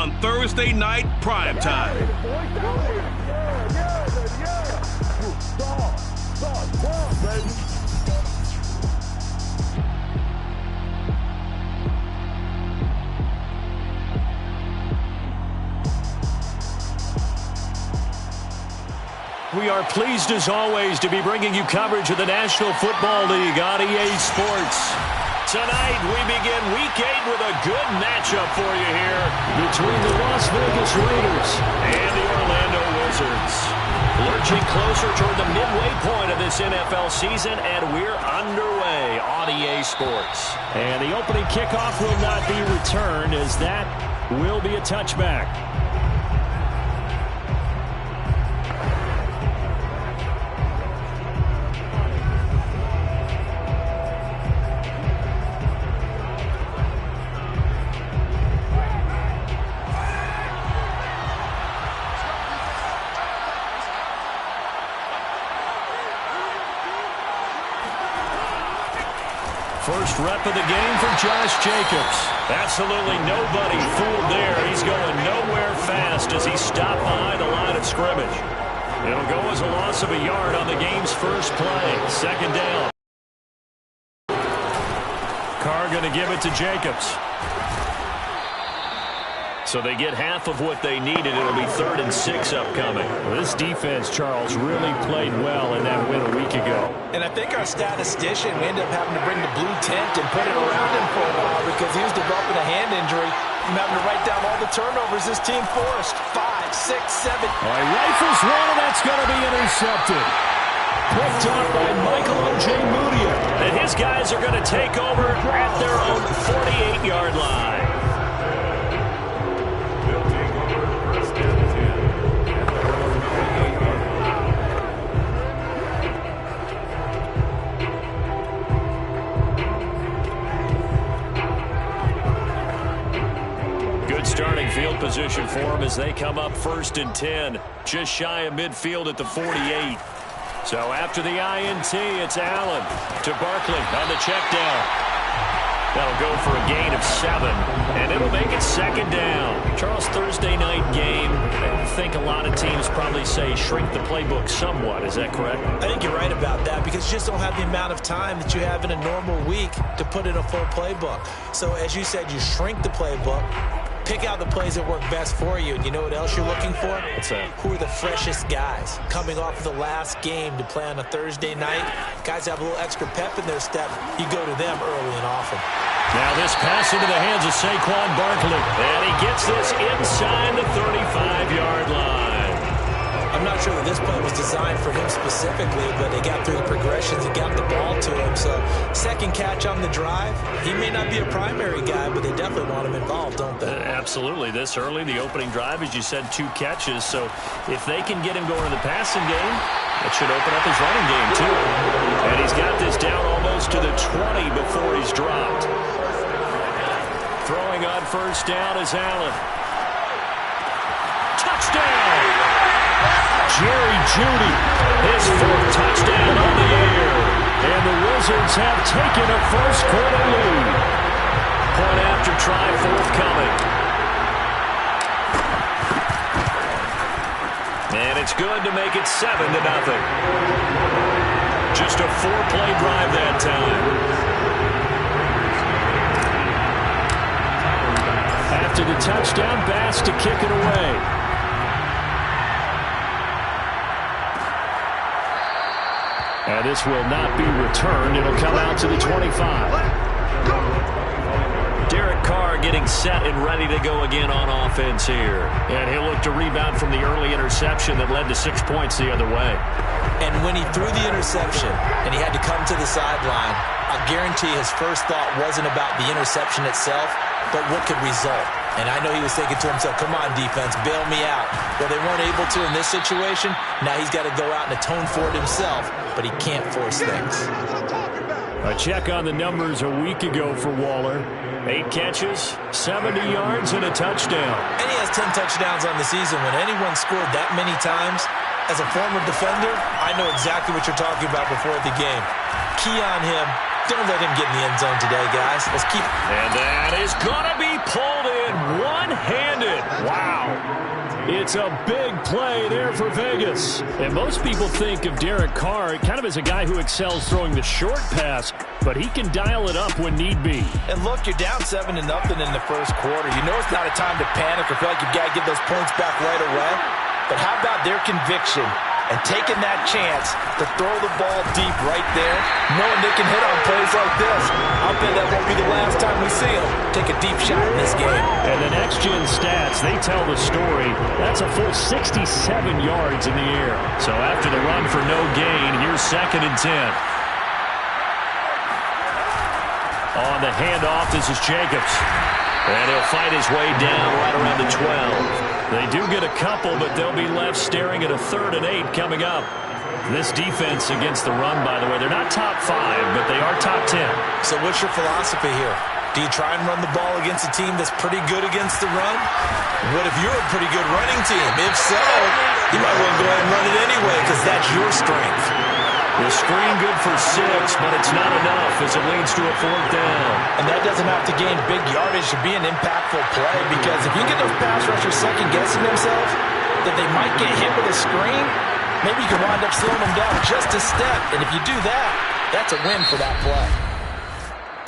on Thursday night primetime. We are pleased as always to be bringing you coverage of the National Football League on EA Sports. Tonight we begin Week 8 with a good matchup for you here between the Las Vegas Raiders and the Orlando Wizards. Lurching closer toward the midway point of this NFL season, and we're underway on EA Sports. And the opening kickoff will not be returned, as that will be a touchback. First rep of the game for Josh Jacobs. Absolutely nobody fooled there. He's going nowhere fast as he stopped behind the line of scrimmage. It'll go as a loss of a yard on the game's first play. Second down. Carr going to give it to Jacobs. So they get half of what they needed. It'll be 3rd and 6 upcoming. Well, this defense, Charles, really played well in that win a week ago. And I think our statistician, we ended up having to bring the blue tent and put it around him for a while because he was developing a hand injury. I'm having to write down all the turnovers this team forced. 5, 6, 7. All right, rifles one, and that's going to be intercepted. Picked up by Michael Ojemudia. And his guys are going to take over at their own 48-yard line. Starting field position for them as they come up 1st and 10, just shy of midfield at the 48. So after the INT, it's Allen to Barkley on the check down. That'll go for a gain of 7, and it'll make it 2nd down. Charles, Thursday night game, I think a lot of teams probably say shrink the playbook somewhat. Is that correct? I think you're right about that because you just don't have the amount of time that you have in a normal week to put in a full playbook. So as you said, you shrink the playbook. Pick out the plays that work best for you. And you know what else you're looking for? What's that? Who are the freshest guys? Coming off the last game to play on a Thursday night. Guys have a little extra pep in their step. You go to them early and often. Now this pass into the hands of Saquon Barkley. And he gets this inside the 35-yard line. I'm not sure that this play was designed for him specifically, but they got through the progressions and got the ball to him. So second catch on the drive. He may not be a primary guy, but they definitely want him involved, don't they? Absolutely. This early, the opening drive, as you said, 2 catches. So if they can get him going in the passing game, that should open up his running game too. And he's got this down almost to the 20 before he's dropped. Throwing on first down is Allen. Touchdown! Jerry Jeudy, his 4th touchdown on the year. And the Wizards have taken a first-quarter lead. Point after try forthcoming. And it's good to make it 7-0. Just a 4-play drive that time. After the touchdown, Bass to kick it away. And this will not be returned. It'll come out to the 25. Derek Carr getting set and ready to go again on offense here. And he'll look to rebound from the early interception that led to 6 points the other way. And when he threw the interception and he had to come to the sideline, I guarantee his first thought wasn't about the interception itself, but what could result. And I know he was thinking to himself, come on, defense, bail me out. Well, they weren't able to in this situation. Now he's got to go out and atone for it himself, but he can't force things. A check on the numbers a week ago for Waller. 8 catches, 70 yards, and a touchdown. And he has 10 touchdowns on the season. When anyone scored that many times, as a former defender, I know exactly what you're talking about before the game. Key on him. Don't let him get in the end zone today, guys. Let's keep it. And that is going to be pulled in one-handed. It's a big play there for Vegas. And most people think of Derek Carr kind of as a guy who excels throwing the short pass, but he can dial it up when need be. And look, you're down 7-0 in the first quarter. You know it's not a time to panic or feel like you've got to get those points back right away. But how about their conviction and taking that chance to throw the ball deep right there, knowing they can hit on plays like this? I'll bet that won't be the last time we see them take a deep shot in this game. And the next-gen stats, they tell the story. That's a full 67 yards in the air. So after the run for no gain, here's 2nd and 10. On the handoff, this is Jacobs. And he'll fight his way down right around the 12. They do get a couple, but they'll be left staring at a 3rd and 8 coming up. This defense against the run, by the way, they're not top 5, but they are top 10. So what's your philosophy here? Do you try and run the ball against a team that's pretty good against the run? What if you're a pretty good running team? If so, you might want to go ahead and run it anyway because that's your strength. The screen good for 6, but it's not enough as it leads to a 4th down. And that doesn't have to gain big yardage to be an impactful play, because if you get those pass rushers second-guessing themselves that they might get hit with a screen, maybe you can wind up slowing them down just a step. And if you do that, that's a win for that play.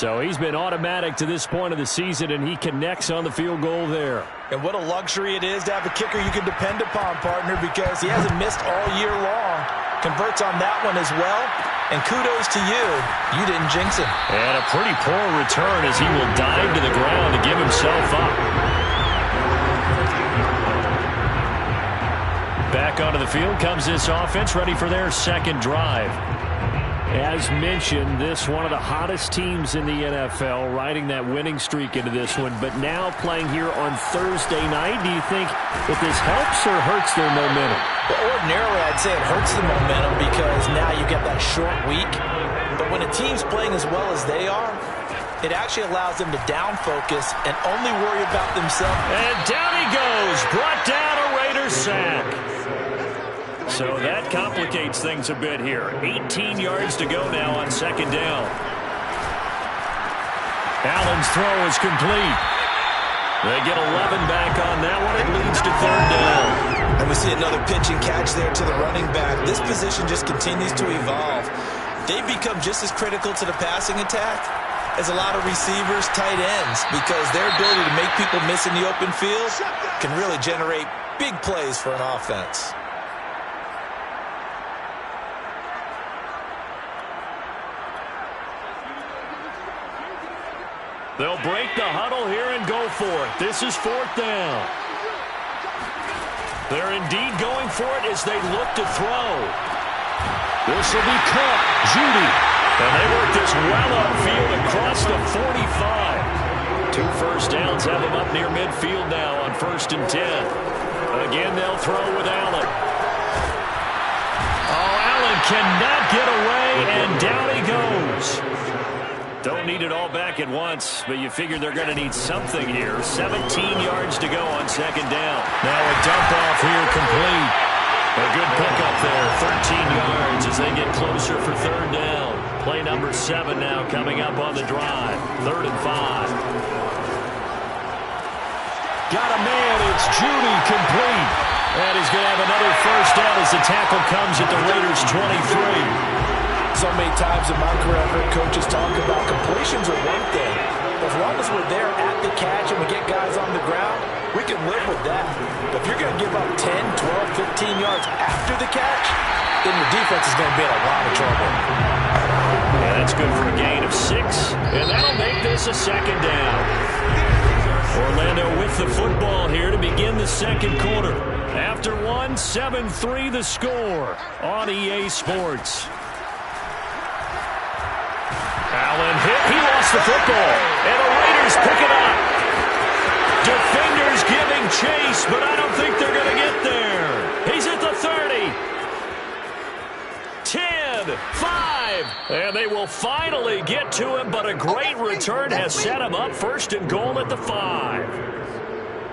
So he's been automatic to this point of the season, and he connects on the field goal there. And what a luxury it is to have a kicker you can depend upon, partner, because he hasn't missed all year long. Converts on that one as well. And kudos to you. You didn't jinx him. And a pretty poor return as he will dive to the ground to give himself up. Back onto the field comes this offense, ready for their 2nd drive. As mentioned, this one of the hottest teams in the NFL, riding that winning streak into this one, but now playing here on Thursday night. Do you think that this helps or hurts their momentum? Well, ordinarily, I'd say it hurts the momentum because now you get that short week. But when a team's playing as well as they are, it actually allows them to down focus and only worry about themselves. And down he goes, brought down a Raiders sack. So that complicates things a bit here. 18 yards to go now on 2nd down. Allen's throw is complete. They get 11 back on that one. It leads to 3rd down. And we see another pitch and catch there to the running back. This position just continues to evolve. They become just as critical to the passing attack as a lot of receivers, tight ends, because their ability to make people miss in the open field can really generate big plays for an offense. They'll break the huddle here and go for it. This is 4th down. They're indeed going for it as they look to throw. This will be caught. Judy. And they work this well upfield across the 45. 2 first downs have them up near midfield now on 1st and 10. Again, they'll throw with Allen. Oh, Allen cannot get away, and down he goes. Don't need it all back at once, but you figure they're going to need something here. 17 yards to go on 2nd down. Now a dump off here complete. A good pickup there, 13 yards as they get closer for 3rd down. Play number 7 now coming up on the drive. 3rd and 5. Got a man, it's Judy, complete. And he's going to have another 1st down as the tackle comes at the Raiders' 23. So many times in my career, I've heard coaches talk about completions are one thing. As long as we're there at the catch and we get guys on the ground, we can live with that. But if you're going to give up 10, 12, 15 yards after the catch, then your defense is going to be in a lot of trouble. And that's good for a gain of 6. And that'll make this a 2nd down. Orlando with the football here to begin the 2nd quarter. After 1, 7-3 the score on EA Sports. Allen hit. He lost the football. And the Raiders pick it up. Defenders giving chase, but I don't think they're going to get there. He's at the 30. 10, 5. And they will finally get to him, but a great return has set him up 1st and goal at the 5.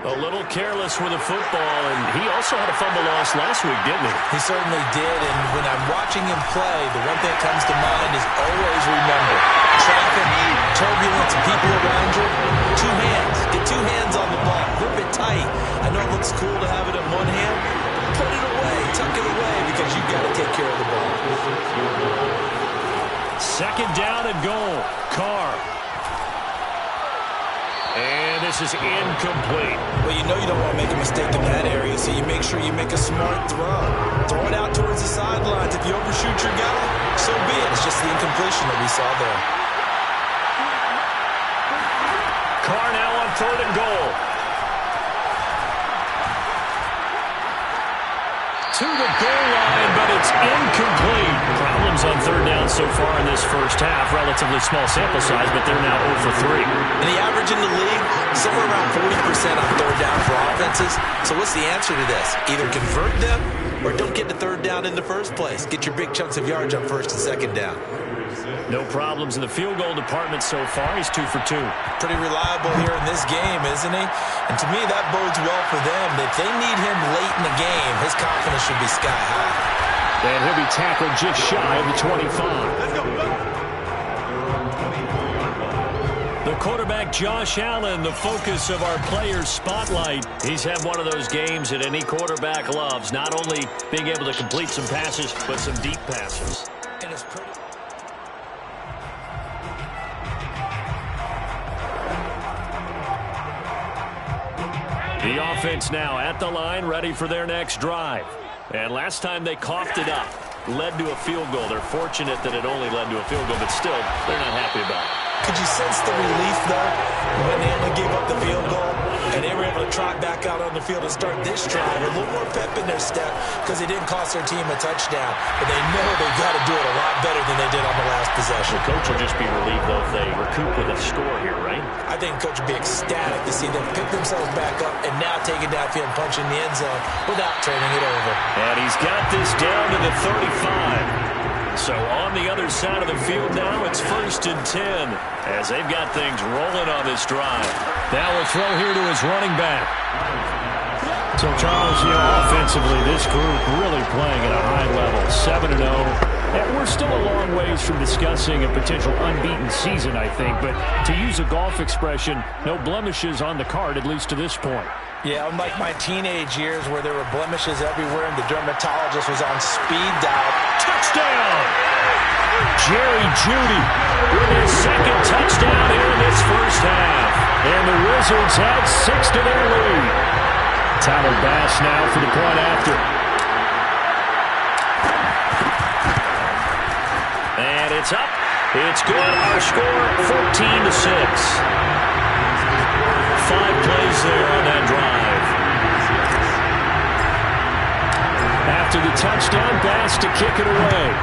A little careless with the football, and he also had a fumble loss last week, didn't he? He certainly did, and when I'm watching him play, the one thing that comes to mind is always remember, traffic, turbulence, people around you, 2 hands. Get 2 hands on the ball. Grip it tight. I know it looks cool to have it in one Second down and goal. Carr. And this is incomplete. Well, you know you don't want to make a mistake in that area, so you make sure you make a smart throw. Throw it out towards the sidelines. If you overshoot your guy, so be it. It's just the incompletion that we saw there. Carr now on third and goal. To the goal line, but it's incomplete. Problems on third down so far in this first half. Relatively small sample size, but they're now 0 for 3. And the average in the league, somewhere around 40% on third down for offenses. So what's the answer to this? Either convert them or don't get to third down in the first place. Get your big chunks of yards on first and second down. No problems in the field goal department so far. He's 2 for 2. Pretty reliable here in this game, isn't he? And to me, that bodes well for them. If they need him late in the game, his confidence should be sky high. And he'll be tackled just shy of the 25. Let's go. The quarterback, Josh Allen, the focus of our players' spotlight. He's had one of those games that any quarterback loves, not only being able to complete some passes, but some deep passes. And it's pretty... The offense now at the line, ready for their next drive. And last time they coughed it up, led to a field goal. They're fortunate that it only led to a field goal, but still, they're not happy about it. Could you sense the relief, though, when they only gave up the field goal and they were able to trot back out on the field and start this drive? A little more pep in their step because they didn't cost their team a touchdown, but they know they've got to do it a lot better than they did on the last possession. The coach will just be relieved, though, if they recoup with a score here, right? I think coach would be ecstatic to see them pick themselves back up and now take it downfield and punch in the end zone without turning it over. And he's got this down to the 35. So on the other side of the field now, it's 1st and 10 as they've got things rolling on this drive. Now we'll throw here to his running back. So, Charles, offensively, this group really playing at a high level, 7-0. And we're still a long ways from discussing a potential unbeaten season, I think. But to use a golf expression, no blemishes on the card, at least to this point. Yeah, unlike my teenage years where there were blemishes everywhere and the dermatologist was on speed dial. Touchdown! Jerry Jeudy with his second touchdown here in this first half. And the Wizards had 6 to their lead. Tyler Bass now for the point after. And it's up. It's good. Our score, 14-6. 5 plays there on that drive. After the touchdown, Bass to kick it away.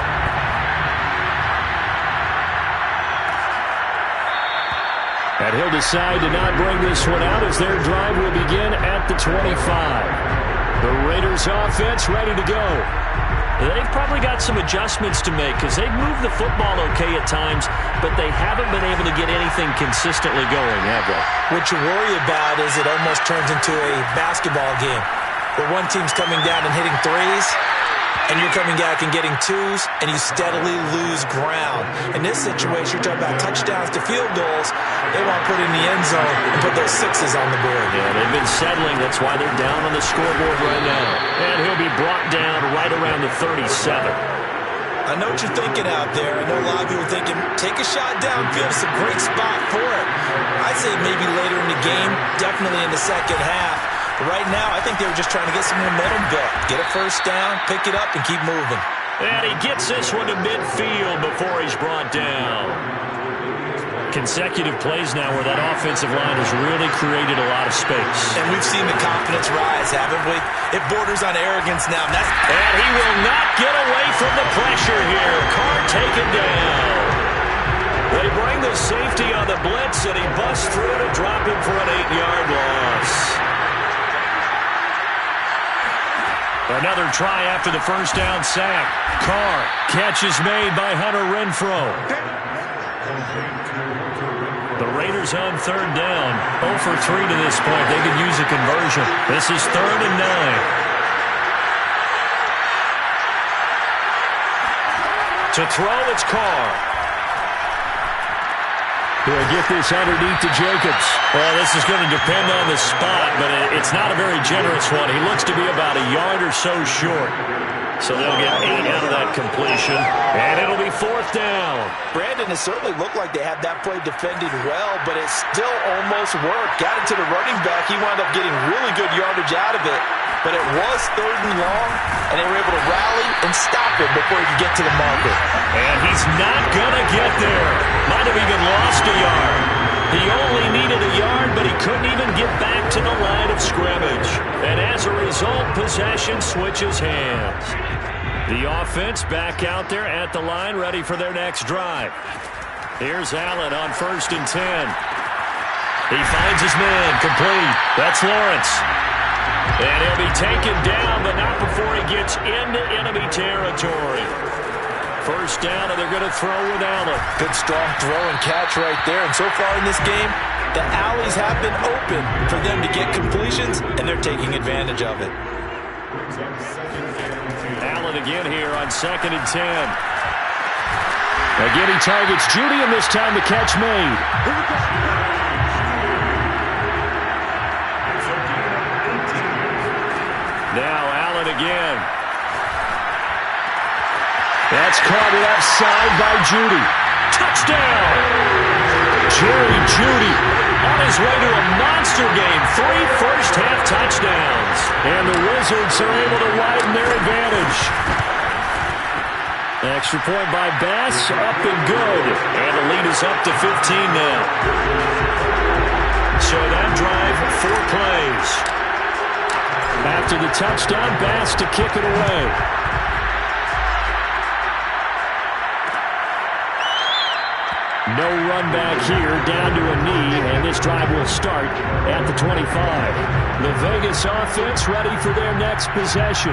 And he'll decide to not bring this one out as their drive will begin at the 25. The Raiders offense ready to go. They've probably got some adjustments to make because they've moved the football okay at times, but they haven't been able to get anything consistently going, have they? What you worry about is it almost turns into a basketball game where one team's coming down and hitting threes, and you're coming back and getting twos, and you steadily lose ground. In this situation, you're talking about touchdowns to field goals. They want to put in the end zone and put those sixes on the board. Yeah, they've been settling. That's why they're down on the scoreboard right now. And he'll be brought down right around the 37. I know what you're thinking out there. I know a lot of people are thinking, take a shot downfield. It's a great spot for it. I'd say maybe later in the game, definitely in the second half. But right now, I think they were just trying to get some momentum built. Get a first down, pick it up, and keep moving. And he gets this one to midfield before he's brought down. Consecutive plays now where that offensive line has really created a lot of space. And we've seen the confidence rise, haven't we? It borders on arrogance now. And he will not get away from the pressure here. Carr taken down. They bring the safety on the blitz, and he busts through to drop him for an 8-yard loss. Another try after the first down sack. Carr, catch is made by Hunter Renfrow. The Raiders on third down. 0 for 3 to this point. They could use a conversion. This is 3rd and 9. To throw, it's Carr. He'll get this underneath to Jacobs. Well, this is going to depend on the spot, but it's not a very generous one. He looks to be about a yard or so short. So they'll get 8 out of that completion, and it'll be 4th down. Brandon, it certainly looked like they had that play defended well, but it still almost worked. Got it to the running back. He wound up getting really good yardage out of it, but it was 3rd and long, and they were able to rally and stop him before he could get to the marker. And he's not going to get there. Might have even lost a yard. He only needed a yard, but he couldn't even get back to the line of scrimmage. And as a result, possession switches hands. The offense back out there at the line, ready for their next drive. Here's Allen on 1st and 10. He finds his man, complete. That's Lawrence. And he'll be taken down, but not before he gets into enemy territory. 1st down, and they're going to throw with Allen. Good strong throw and catch right there. And so far in this game, the alleys have been open for them to get completions, and they're taking advantage of it. Allen again here on 2nd and 10. Again, he targets Judy, and this time the catch made. Now Allen again. That's caught left side by Judy. Touchdown! Jerry Judy on his way to a monster game. 3 first-half touchdowns. And the Wizards are able to widen their advantage. Extra point by Bass, up and good. And the lead is up to 15 now. So that drive, 4 plays. After the touchdown, Bass to kick it away. No run back here, down to a knee, and this drive will start at the 25. The Vegas offense ready for their next possession.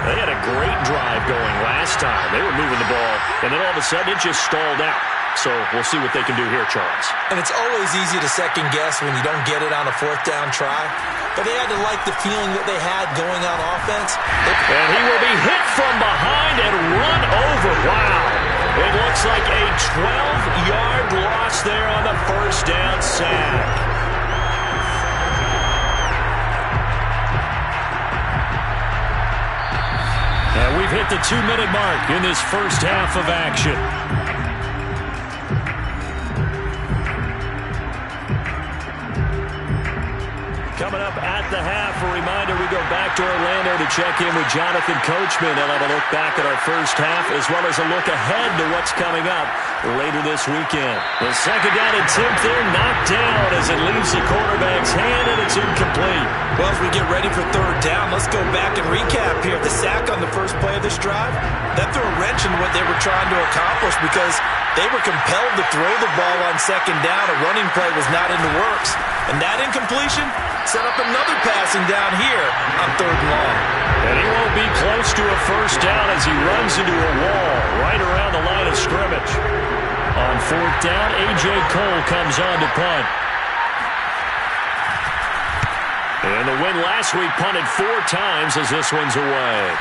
They had a great drive going last time. They were moving the ball, and then all of a sudden it just stalled out. So we'll see what they can do here, Charles. And it's always easy to second guess when you don't get it on a 4th down try. But they had to like the feeling that they had going on offense. And he will be hit from behind and run over. Wow. It looks like a 12-yard loss there on the 1st down sack. And we've hit the 2-minute mark in this first half of action. Coming up at the half, a reminder, we go back to Orlando to check in with Jonathan Coachman and have a look back at our first half as well as a look ahead to what's coming up later this weekend. The 2nd down attempt there knocked down as it leaves the quarterback's hand and it's incomplete. Well, as we get ready for 3rd down, let's go back and recap here. The sack on the first play of this drive, that threw a wrench in what they were trying to accomplish because they were compelled to throw the ball on 2nd down. A running play was not in the works. And that incompletion set up another passing down here on 3rd and long. And he won't be close to a 1st down as he runs into a wall right around the line of scrimmage. On 4th down, A.J. Cole comes on to punt. And the win last week punted 4 times as this one's away.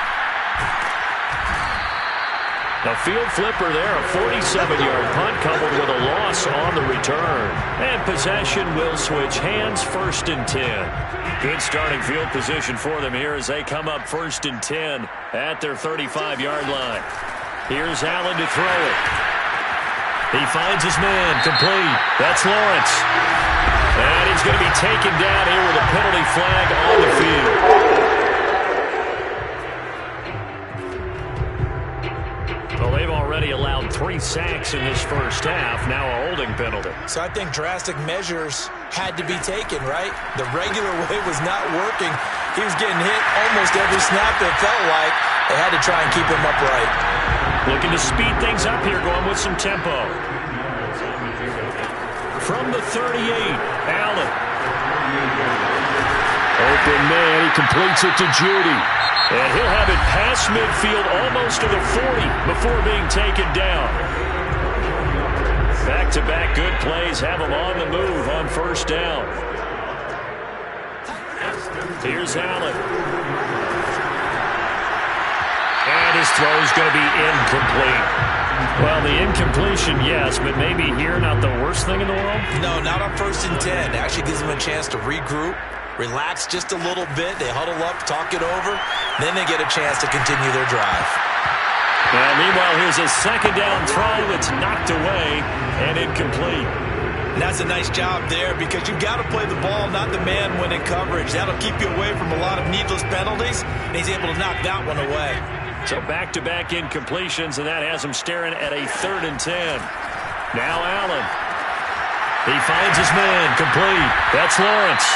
A field flipper there, a 47-yard punt coupled with a loss on the return. And possession will switch hands, 1st and 10. Good starting field position for them here as they come up 1st and 10 at their 35-yard line. Here's Allen to throw it. He finds his man, complete. That's Lawrence. And he's going to be taken down here with a penalty flag on the field. Well, they've already allowed 3 sacks in this first half, now a holding penalty. So I think drastic measures had to be taken, right? The regular way was not working. He was getting hit almost every snap, it felt like. They had to try and keep him upright. Looking to speed things up here, going with some tempo. From the 38, Allen. Open man, he completes it to Judy. And he'll have it past midfield, almost to the 40, before being taken down. Back-to-back good plays have him on the move on 1st down. Here's Allen. And his throw is going to be incomplete. Well, the incompletion, yes, but maybe here not the worst thing in the world? No, not on 1st and 10. It actually gives them a chance to regroup, relax just a little bit. They huddle up, talk it over. Then they get a chance to continue their drive. And meanwhile, here's a second down throw that's knocked away and incomplete. And that's a nice job there because you've got to play the ball, not the man when in coverage. That'll keep you away from a lot of needless penalties, and he's able to knock that one away. So back-to-back incompletions, and that has him staring at a 3rd and 10. Now Allen. He finds his man, complete. That's Lawrence.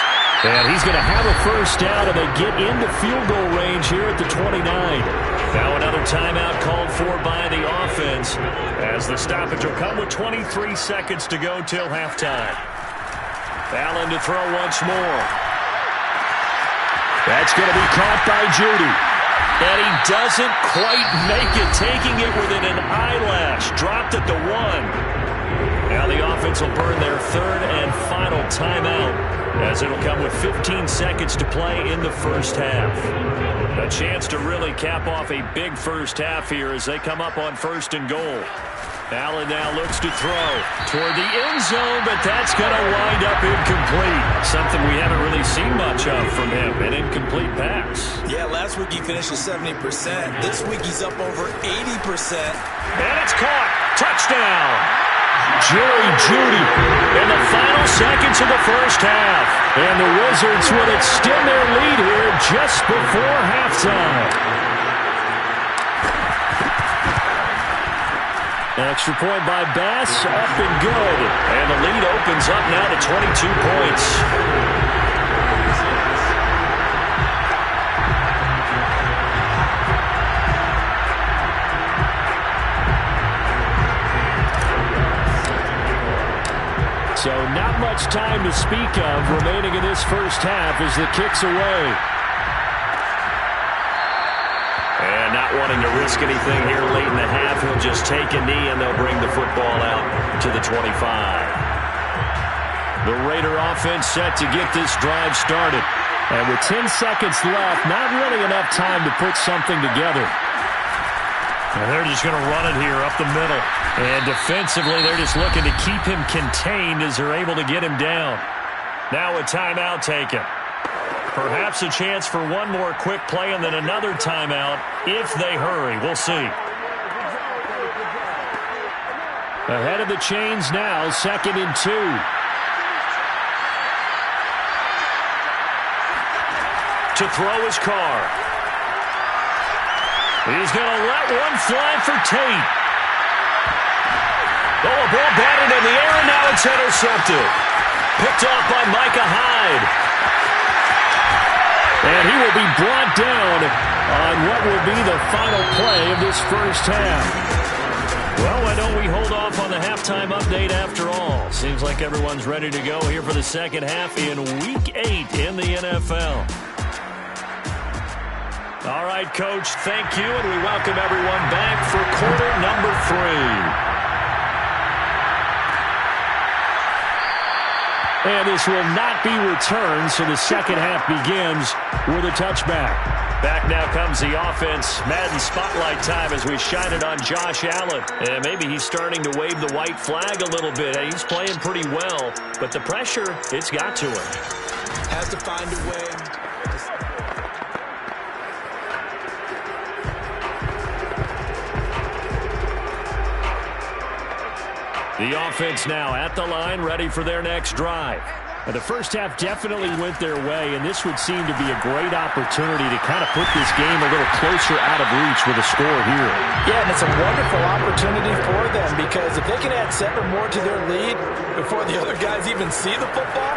And he's going to have a first down, and they get into field goal range here at the 29. Now another timeout called for by the offense as the stoppage will come with 23 seconds to go till halftime. Allen to throw once more. That's going to be caught by Judy. And he doesn't quite make it, taking it within an eyelash. Dropped at the 1. Now the offense will burn their 3rd and final timeout as it'll come with 15 seconds to play in the first half. A chance to really cap off a big first half here as they come up on 1st and goal. Allen now looks to throw toward the end zone, but that's going to wind up incomplete. Something we haven't really seen much of from him, an incomplete pass. Yeah, last week he finished at 70%. This week he's up over 80%. And it's caught. Touchdown. Jerry Judy in the final seconds of the first half. And the Wizards will extend their lead here just before halftime. Extra point by Bass, up and good. And the lead opens up now to 22 points. So not much time to speak of remaining in this first half as the kick's away. And not wanting to risk anything here late in the half, he'll just take a knee and they'll bring the football out to the 25. The Raider offense set to get this drive started. And with 10 seconds left, not really enough time to put something together. And they're just going to run it here up the middle. And defensively, they're just looking to keep him contained as they're able to get him down. Now a timeout taken. Perhaps a chance for one more quick play and then another timeout if they hurry. We'll see. Ahead of the chains now, 2nd and 2. To throw his car. He's going to let one fly for Tate. Oh, a ball batted in the air, and now it's intercepted. Picked off by Micah Hyde. And he will be brought down on what will be the final play of this first half. Well, why don't we hold off on the halftime update after all? Seems like everyone's ready to go here for the second half in Week 8 in the NFL. All right, Coach, thank you, and we welcome everyone back for quarter number 3. And this will not be returned, so the second half begins with a touchback. Back now comes the offense. Madden spotlight time as we shine it on Josh Allen. And maybe he's starting to wave the white flag a little bit. He's playing pretty well, but the pressure, it's got to him. Has to find a way. The offense now at the line, ready for their next drive. And the first half definitely went their way, and this would seem to be a great opportunity to kind of put this game a little closer out of reach with a score here. Yeah, and it's a wonderful opportunity for them because if they can add 7 more to their lead before the other guys even see the football,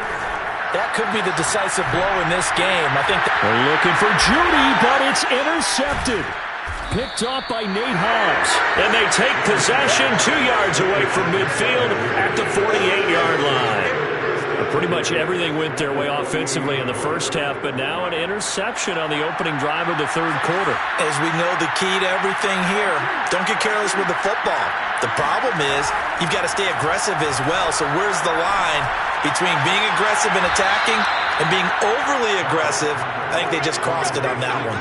that could be the decisive blow in this game. I think they're looking for Judy, but it's intercepted. Picked off by Nate Hobbs. And they take possession 2 yards away from midfield at the 48-yard line. Pretty much everything went their way offensively in the first half, but now an interception on the opening drive of the third quarter. As we know, the key to everything here, don't get careless with the football. The problem is you've got to stay aggressive as well. So where's the line between being aggressive and attacking and being overly aggressive? I think they just crossed it on that one.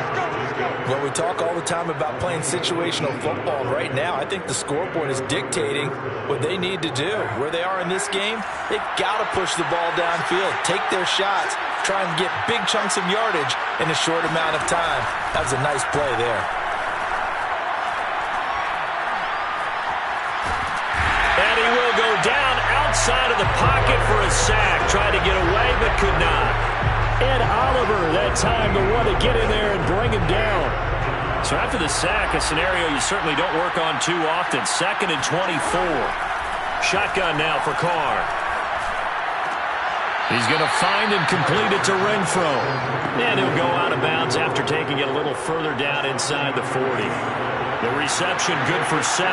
Well, we talk all the time about playing situational football, and right now I think the scoreboard is dictating what they need to do. Where they are in this game, they've got to push the ball downfield, take their shots, try and get big chunks of yardage in a short amount of time. That was a nice play there. And he will go down outside of the pocket for a sack. Tried to get away, but could not. Ed Oliver, that time, the one to get in there and bring him down. So after the sack, a scenario you certainly don't work on too often. 2nd and 24. Shotgun now for Carr. He's going to find and complete it to Renfro. And he'll go out of bounds after taking it a little further down inside the 40. The reception good for 7.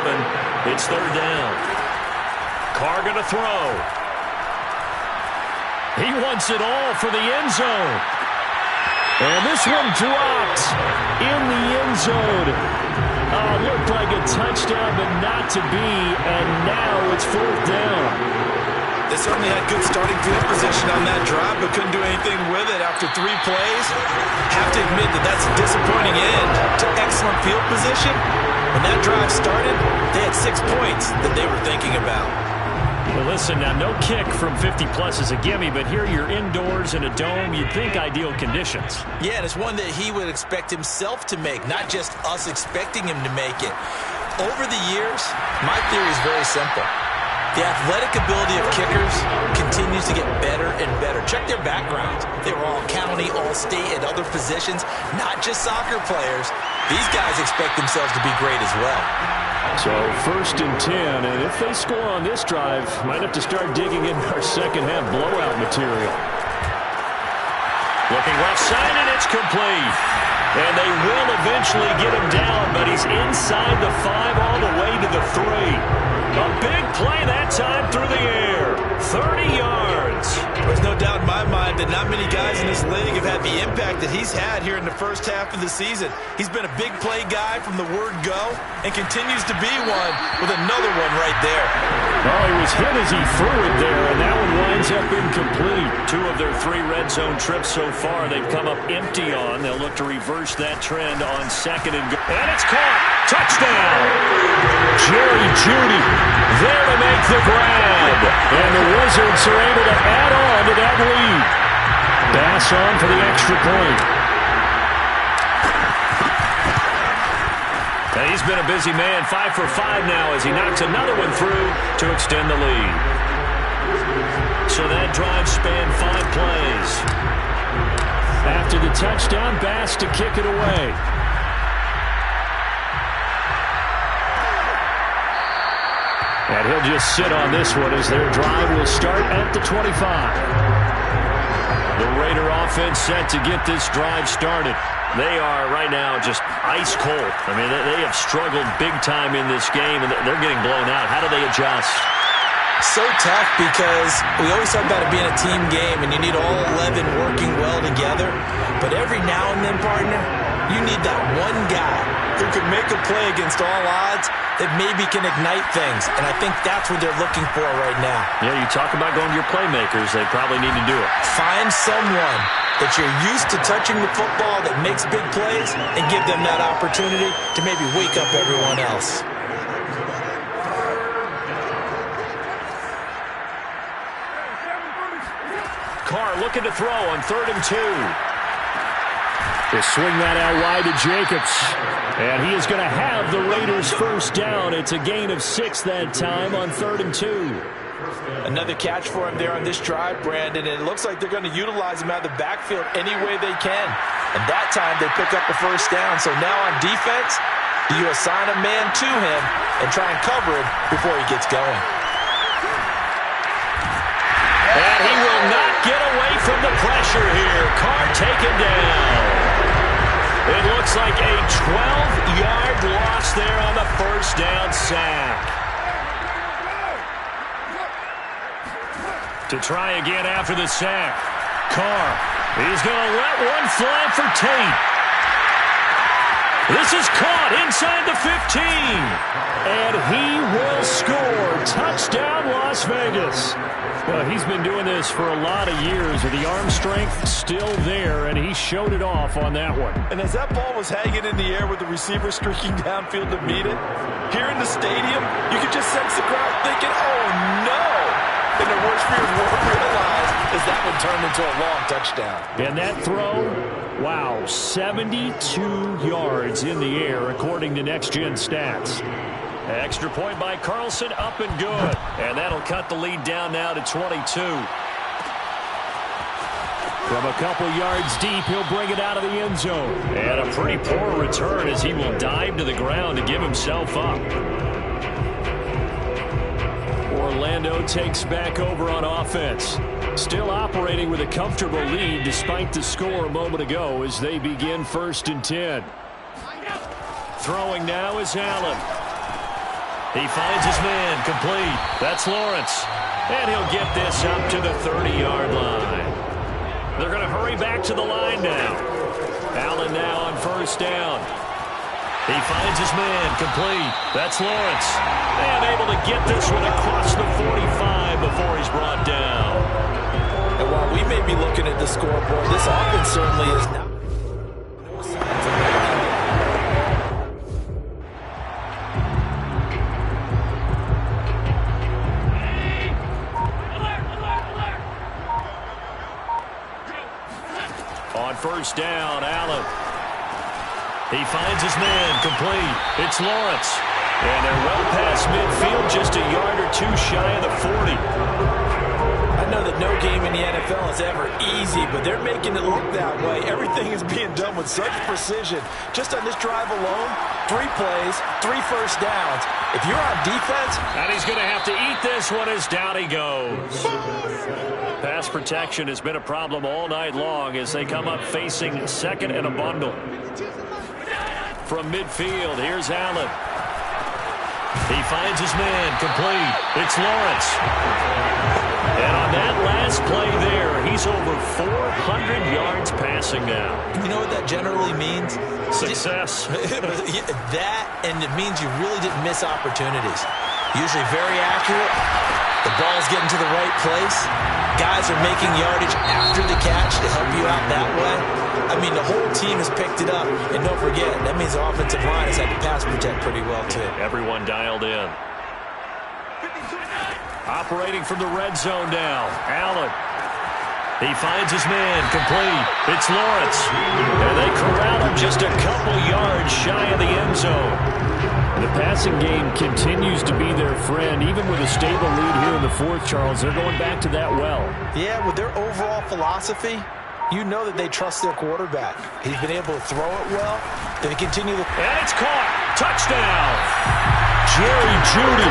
It's 3rd down. Carr going to throw. He wants it all for the end zone. And this one dropped in the end zone. Looked like a touchdown, but not to be. And now it's 4th down. They certainly had good starting field position on that drive, but couldn't do anything with it after 3 plays. Have to admit that that's a disappointing end to excellent field position. When that drive started, they had 6 points that they were thinking about. Well, listen, now no kick from 50-plus is a gimme, but here you're indoors in a dome. You'd think ideal conditions. Yeah, and it's one that he would expect himself to make, not just us expecting him to make it. Over the years, my theory is very simple. The athletic ability of kickers continues to get better and better. Check their backgrounds. They were all county, all state, at other positions, not just soccer players. These guys expect themselves to be great as well. So 1st and 10, and if they score on this drive, might have to start digging in our second-half blowout material. Looking left side, and it's complete. And they will eventually get him down, but he's inside the 5 all the way to the 3. A big play that time through the air. 30 yards. There's no doubt in my mind that not many guys in this league have had the impact that he's had here in the first half of the season. He's been a big play guy from the word go and continues to be one with another one right there. Oh, he was hit as he threw it there, and that one winds up incomplete. 2 of their 3 red zone trips so far they've come up empty on. They'll look to reverse that trend on 2nd and go. And it's caught. Touchdown. Jerry Jeudy there to make the grab. And the Wizards are able to add on to that lead. Bass on for the extra point. And he's been a busy man, 5 for 5 now as he knocks another one through to extend the lead. So that drive spanned 5 plays. After the touchdown, Bass to kick it away. And he'll just sit on this one as their drive will start at the 25. The Raider offense set to get this drive started. They are right now just ice cold. I mean, they have struggled big time in this game, and they're getting blown out. How do they adjust? So tough because we always talk about it being a team game, and you need all 11 working well together. But every now and then, partner, you need that one guy who can make a play against all odds that maybe can ignite things. And I think that's what they're looking for right now. Yeah, you talk about going to your playmakers. They probably need to do it. Find someone that you're used to touching the football that makes big plays and give them that opportunity to maybe wake up everyone else. Carr looking to throw on 3rd and 2. They swing that out wide to Jacobs. And he is going to have the Raiders first down. It's a gain of 6 that time on 3rd and 2. Another catch for him there on this drive, Brandon, and it looks like they're going to utilize him out of the backfield any way they can. And that time they pick up the first down. So now on defense, you assign a man to him and try and cover him before he gets going. And he will not get away from the pressure here. Carr taken down. It looks like a 12-yard loss there on the first down sack. To try again after the sack. Carr, he's going to let one fly for Tate. This is caught inside the 15. And he will score. Touchdown, Las Vegas. Well, he's been doing this for a lot of years with the arm strength still there, and he showed it off on that one. And as that ball was hanging in the air with the receiver streaking downfield to meet it, here in the stadium, you could just sense the crowd thinking, oh, no. And the worst fears won't realize as that one turned into a long touchdown. And that throw, wow, 72 yards in the air, according to Next Gen Stats. Extra point by Carlson, up and good. And that'll cut the lead down now to 22. From a couple yards deep, he'll bring it out of the end zone. And a pretty poor return as he will dive to the ground to give himself up. Orlando takes back over on offense. Still operating with a comfortable lead despite the score a moment ago as they begin 1st and 10. Throwing now is Allen. He finds his man, complete. That's Lawrence. And he'll get this up to the 30-yard line. They're going to hurry back to the line now. Allen now on 1st down. He finds his man, complete. That's Lawrence. And able to get this one across the 45 before he's brought down. And while we may be looking at the scoreboard, this offense certainly is not. On 1st down, Allen. He finds his man, complete. It's Lawrence. And they're well past midfield, just a yard or two shy of the 40. I know that no game in the NFL is ever easy, but they're making it look that way. Everything is being done with such precision. Just on this drive alone, 3 plays, 3 first downs. If you're on defense... And he's going to have to eat this one as down he goes. Pass protection has been a problem all night long as they come up facing 2nd and a bundle. From midfield, here's Allen. He finds his man, complete. It's Lawrence. And on that last play there, he's over 400 yards passing now. You know what that generally means? Success. That, and it means you really didn't miss opportunities. Usually very accurate. The ball's getting to the right place. Guys are making yardage after the catch to help you out that way. I mean, the whole team has picked it up. And don't forget, that means the offensive line has had to pass protect pretty well, too. Everyone dialed in. Operating from the red zone now. Allen. He finds his man, complete. It's Lawrence. And they corral him just a couple yards shy of the end zone. The passing game continues to be their friend. Even with a stable lead here in the 4th, Charles, they're going back to that well. Yeah, with their overall philosophy, you know that they trust their quarterback. He's been able to throw it well. They continue to... And it's caught. Touchdown. Jerry Jeudy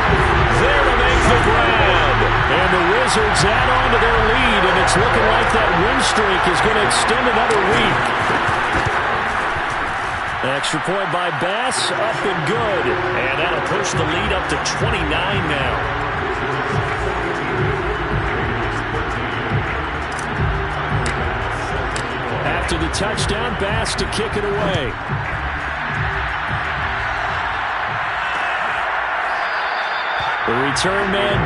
there to make the grab. And the Wizards add on to their lead, and it's looking like that win streak is going to extend another week. Extra point by Bass, up and good. And that'll push the lead up to 29 now. After the touchdown, Bass to kick it away. The return man